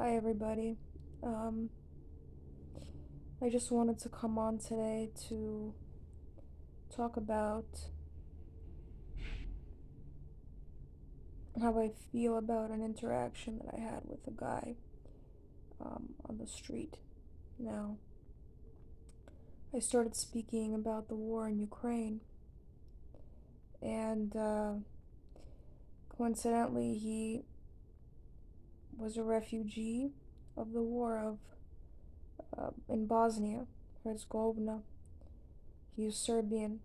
Hi, everybody. Um, I just wanted to come on today to talk about how I feel about an interaction that I had with a guy on the street. Now, I started speaking about the war in Ukraine, and coincidentally, he was a refugee of the war of in Bosnia Herzegovina. He's Serbian,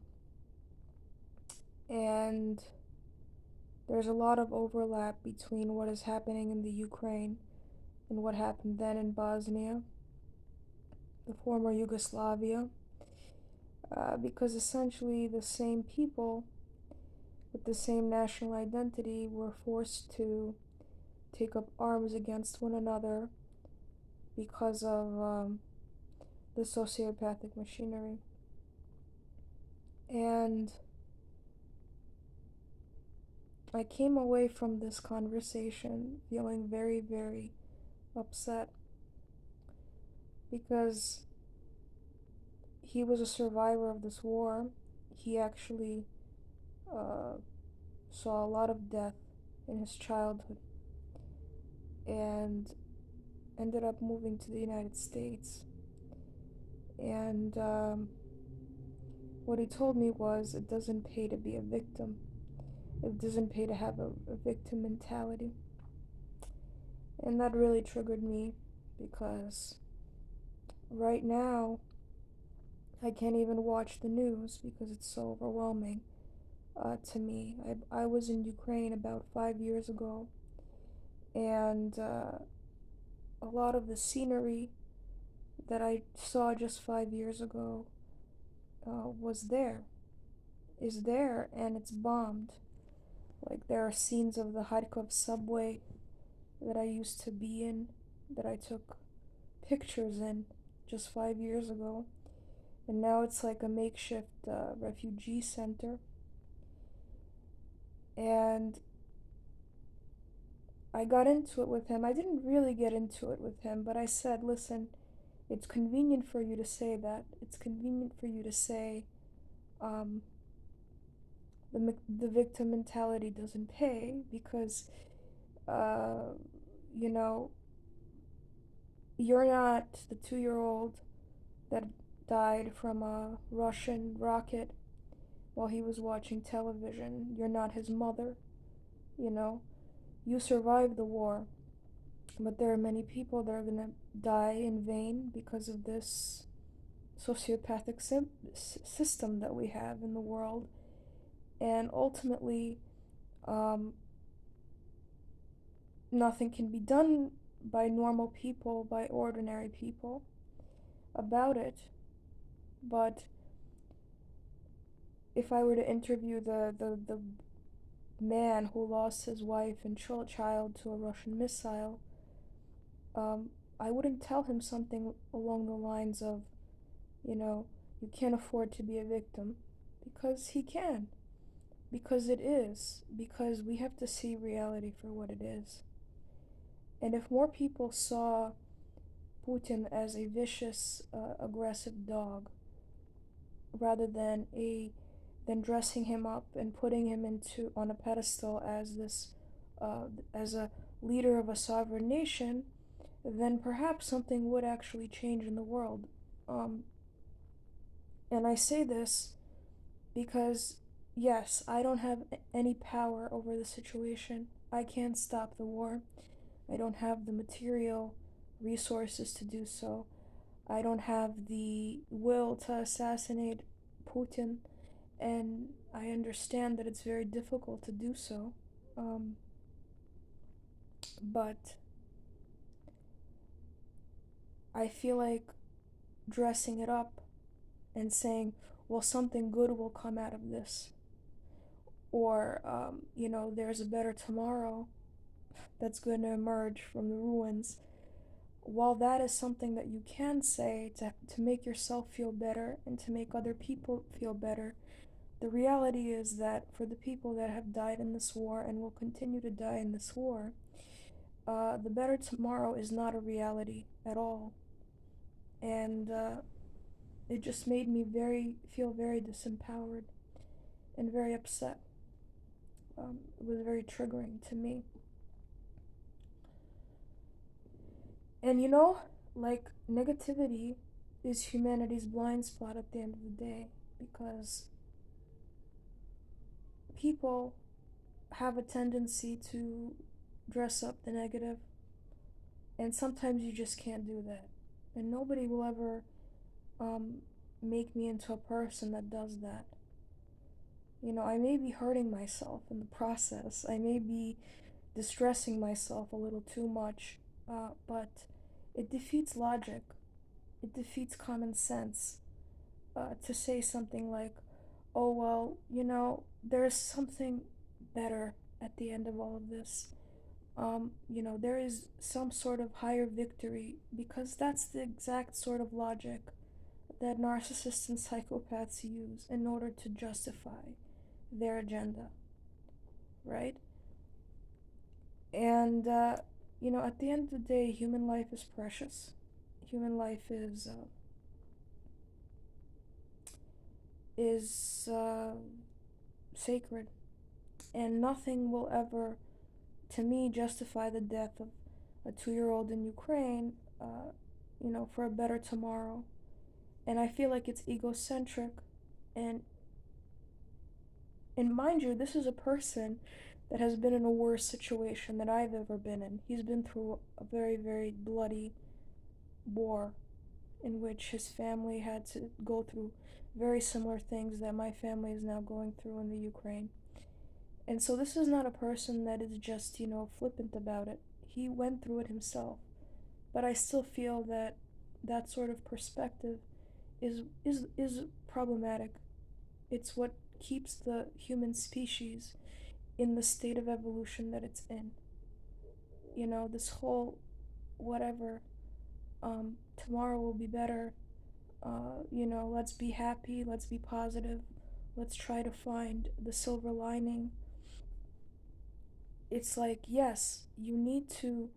and there's a lot of overlap between what is happening in the Ukraine and what happened then in Bosnia, the former Yugoslavia, because essentially the same people with the same national identity were forced to take up arms against one another because of the sociopathic machinery. And I came away from this conversation feeling very, very upset because he was a survivor of this war. He actually uh, saw a lot of death in his childhood and ended up moving to the United States. And what he told me was it doesn't pay to be a victim, it doesn't pay to have a victim mentality. And that really triggered me because right now I can't even watch the news because it's so overwhelming to me. I was in Ukraine about 5 years ago, and a lot of the scenery that I saw just 5 years ago was there, is there, and it's bombed. Like, there are scenes of the Kharkov subway that I used to be in, that I took pictures in just 5 years ago, and now it's like a makeshift refugee center. And I got into it with him. I didn't really get into it with him, but I said, listen, it's convenient for you to say that. It's convenient for you to say um, the victim mentality doesn't pay because, uh, you know, you're not the 2-year-old that died from a Russian rocket while he was watching television. You're not his mother, you know. You survived the war, but there are many people that are gonna die in vain because of this sociopathic system that we have in the world. And ultimately, um, nothing can be done by normal people, by ordinary people about it. But if I were to interview the man who lost his wife and child to a Russian missile, I wouldn't tell him something along the lines of, you know, you can't afford to be a victim, because he can, because it is, because we have to see reality for what it is. And if more people saw Putin as a vicious, aggressive dog, rather than dressing him up and putting him into on a pedestal as this, as a leader of a sovereign nation, then perhaps something would actually change in the world. Um, and I say this because, yes, I don't have any power over the situation. I can't stop the war. I don't have the material resources to do so. I don't have the will to assassinate Putin, and I understand that it's very difficult to do so. Um, but I feel like dressing it up and saying, well, something good will come out of this, or, there's a better tomorrow that's going to emerge from the ruins. While that is something that you can say to make yourself feel better and to make other people feel better, the reality is that for the people that have died in this war and will continue to die in this war, the better tomorrow is not a reality at all. And it just made me feel very disempowered and very upset. It was very triggering to me. And like negativity is humanity's blind spot at the end of the day, because people have a tendency to dress up the negative, and sometimes you just can't do that. And nobody will ever um, make me into a person that does that. I may be hurting myself in the process, I may be distressing myself a little too much, but it defeats logic, it defeats common sense to say something like, oh, well, there's something better at the end of all of this. There is some sort of higher victory, because that's the exact sort of logic that narcissists and psychopaths use in order to justify their agenda, right? And, at the end of the day, human life is precious. Human life is sacred, and nothing will ever, to me, justify the death of a 2-year-old in Ukraine, for a better tomorrow. And I feel like it's egocentric, and mind you, this is a person that has been in a worse situation than I've ever been in. He's been through a very, very bloody war in which his family had to go through very similar things that my family is now going through in the Ukraine. And so this is not a person that is just, flippant about it. He went through it himself. But I still feel that that sort of perspective is problematic. It's what keeps the human species in the state of evolution that it's in. This whole whatever, tomorrow will be better, let's be happy, let's be positive, let's try to find the silver lining. It's like, yes, you need to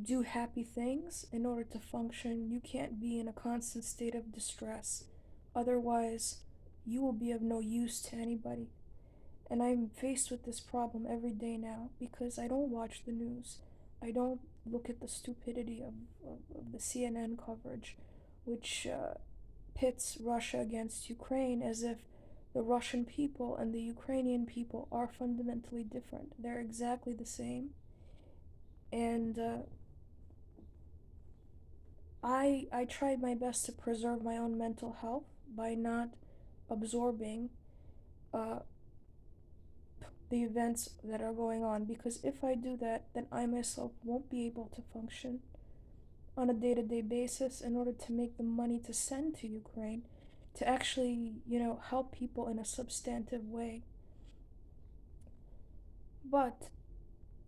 do happy things in order to function. You can't be in a constant state of distress. Otherwise, you will be of no use to anybody. And I'm faced with this problem every day now because I don't watch the news. I don't look at the stupidity of the CNN coverage, which pits Russia against Ukraine as if the Russian people and the Ukrainian people are fundamentally different. They're exactly the same. And I tried my best to preserve my own mental health by not absorbing uh, the events that are going on, because if I do that, then I myself won't be able to function on a day-to-day basis in order to make the money to send to Ukraine to actually, help people in a substantive way. But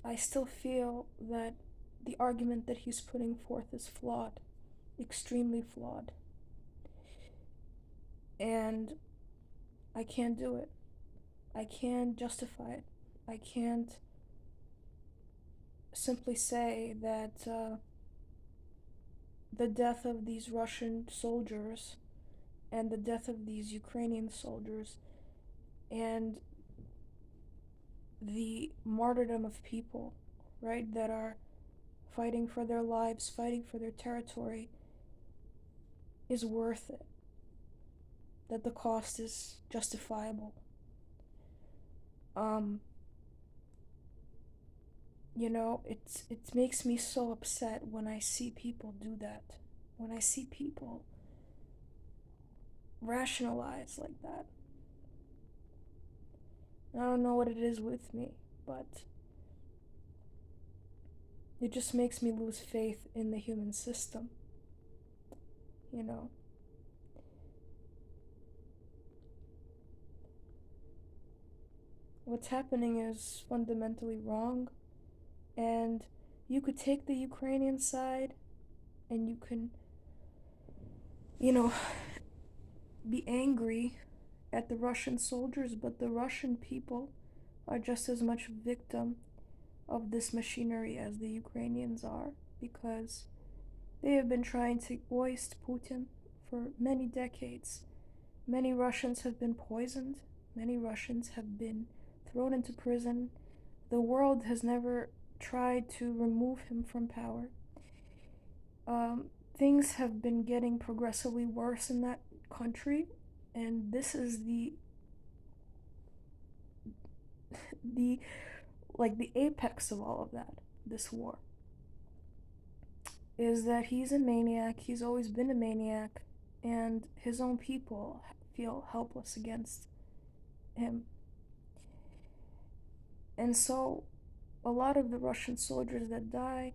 I still feel that the argument that he's putting forth is flawed, extremely flawed. And I can't do it. I can't justify it. I can't simply say that the death of these Russian soldiers and the death of these Ukrainian soldiers and the martyrdom of people, right, that are fighting for their lives, fighting for their territory, is worth it, that the cost is justifiable. Um, it makes me so upset when I see people do that, when I see people rationalize like that. I don't know what it is with me, but it just makes me lose faith in the human system, you know. What's happening is fundamentally wrong, and you could take the Ukrainian side and you can, you know, be angry at the Russian soldiers, but the Russian people are just as much a victim of this machinery as the Ukrainians are, because they have been trying to oust Putin for many decades. Many Russians have been poisoned, many Russians have been thrown into prison. The world has never tried to remove him from power. Um, Things have been getting progressively worse in that country, and this is the the apex of all of that. This war is that he's a maniac. He's always been a maniac, and his own people feel helpless against him. And so, a lot of the Russian soldiers that die,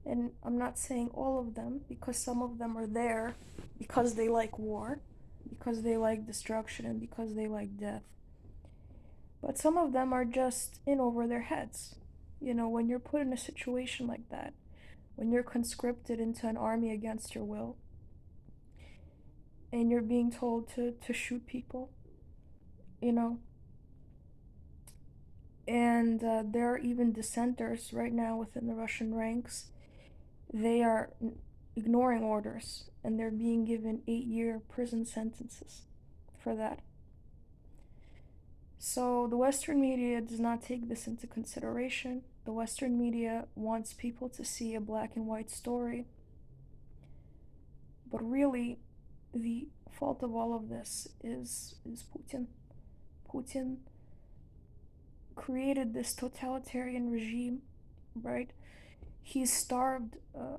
and I'm not saying all of them, because some of them are there because they like war, because they like destruction, and because they like death. But some of them are just in over their heads. You know, when you're put in a situation like that, when you're conscripted into an army against your will, and you're being told to shoot people, you know, and there are even dissenters right now within the Russian ranks. They are ignoring orders, and they're being given 8-year prison sentences for that. So the Western media does not take this into consideration. The Western media wants people to see a black and white story. But really, the fault of all of this is Putin. Putin created this totalitarian regime, right? He's starved a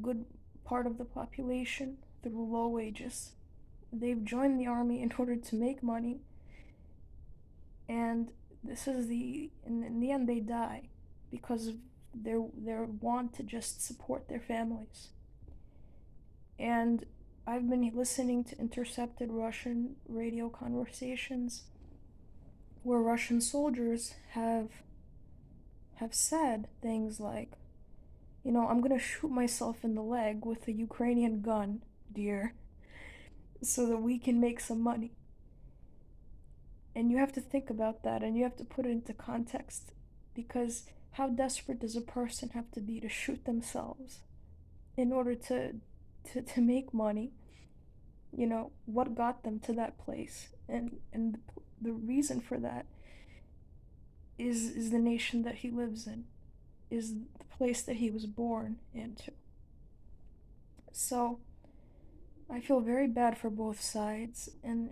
good part of the population through low wages. They've joined the army in order to make money, and this is in the end they die because of their want to just support their families. And I've been listening to intercepted Russian radio conversations where Russian soldiers have said things like, you know, I'm gonna shoot myself in the leg with a Ukrainian gun, dear, so that we can make some money. And you have to think about that, and you have to put it into context, because how desperate does a person have to be to shoot themselves in order to make money? You know, what got them to that place? And the reason for that is the nation that he lives in, is the place that he was born into. So I feel very bad for both sides, and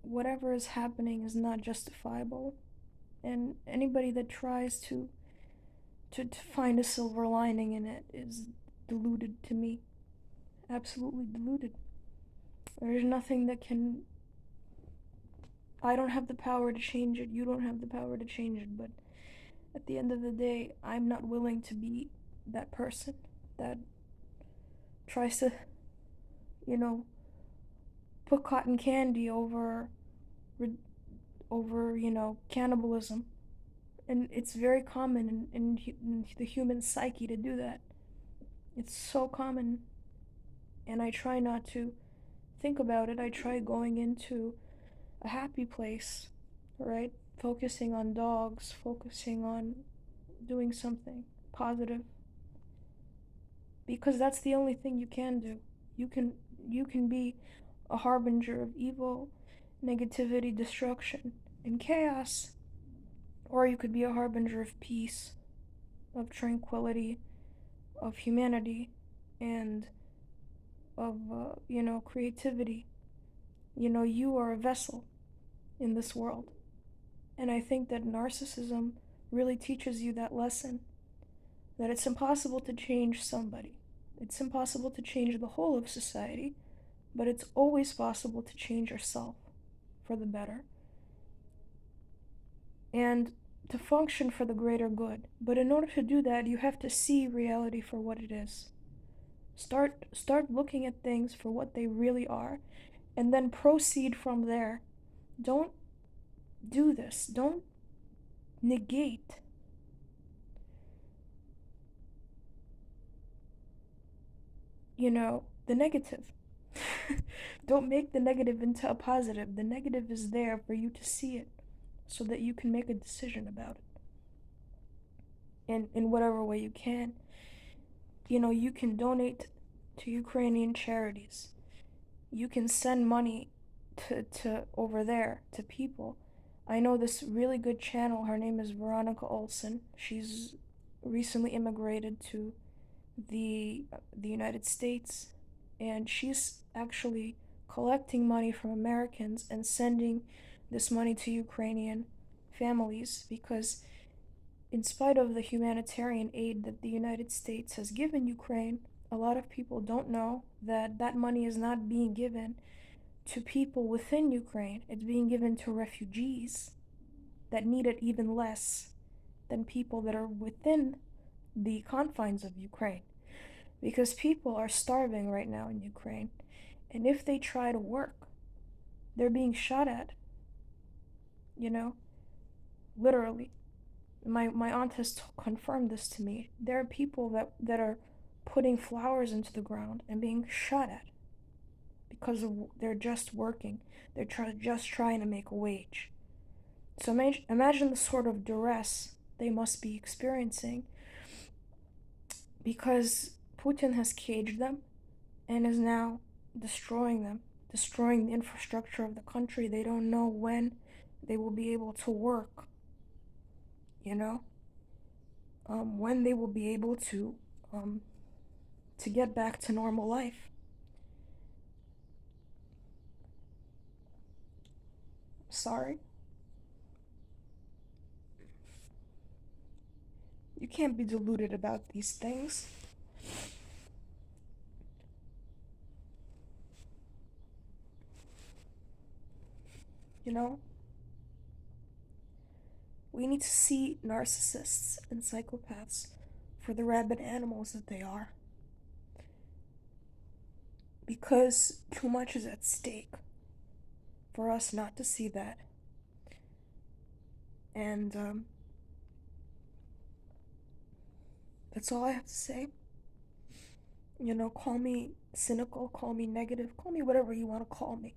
whatever is happening is not justifiable. And anybody that tries to find a silver lining in it is deluded to me. Absolutely deluded. There's nothing that can. I don't have the power to change it, you don't have the power to change it, but at the end of the day, I'm not willing to be that person that tries to, you know, put cotton candy over, you know, cannibalism. And it's very common in the human psyche to do that. It's so common. And I try not to think about it. I try going into a happy place, right? Focusing on dogs, focusing on doing something positive. Because that's the only thing you can do. You can be a harbinger of evil, negativity, destruction, and chaos, or you could be a harbinger of peace, of tranquility, of humanity, and of you know, creativity. You know, you are a vessel in this world. And I think that narcissism really teaches you that lesson, that it's impossible to change somebody. It's impossible to change the whole of society, but it's always possible to change yourself for the better and to function for the greater good. But in order to do that, you have to see reality for what it is. Start looking at things for what they really are, and then proceed from there. Don't do this. Don't negate the negative. Don't make the negative into a positive. The negative is there for you to see it so that you can make a decision about it. in whatever way you can. You can donate to Ukrainian charities. You can send money to over there to people. I know this really good channel. Her name is Veronica Olson. She's recently immigrated to the United States, and she's actually collecting money from Americans and sending this money to Ukrainian families because in spite of the humanitarian aid that the United States has given Ukraine, a lot of people don't know that that money is not being given to people within Ukraine. It's being given to refugees that need it even less than people that are within the confines of Ukraine. Because people are starving right now in Ukraine. And if they try to work, they're being shot at, you know, literally. My aunt has confirmed this to me. There are people that are putting flowers into the ground and being shot at because they're just working. They're just trying to make a wage. So imagine the sort of duress they must be experiencing because Putin has caged them and is now destroying them, destroying the infrastructure of the country. They don't know when they will be able to work, you know, when they will be able to get back to normal life. Sorry. You can't be deluded about these things. You know, we need to see narcissists and psychopaths for the rabid animals that they are. Because too much is at stake for us not to see that. And that's all I have to say. Call me cynical, call me negative, call me whatever you want to call me.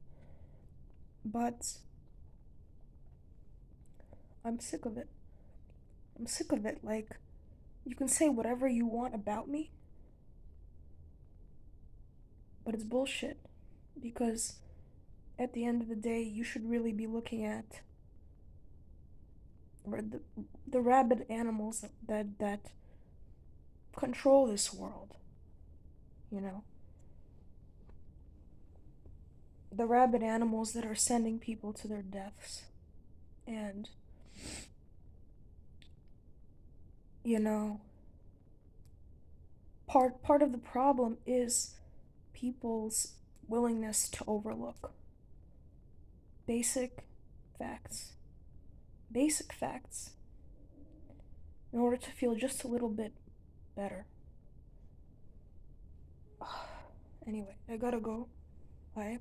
But I'm sick of it. I'm sick of it. Like, you can say whatever you want about me, but it's bullshit. Because at the end of the day, you should really be looking at the rabid animals that control this world. You know, the rabid animals that are sending people to their deaths. And, you know, part of the problem is people's willingness to overlook basic facts. Basic facts in order to feel just a little bit better. Anyway, I gotta go. Bye.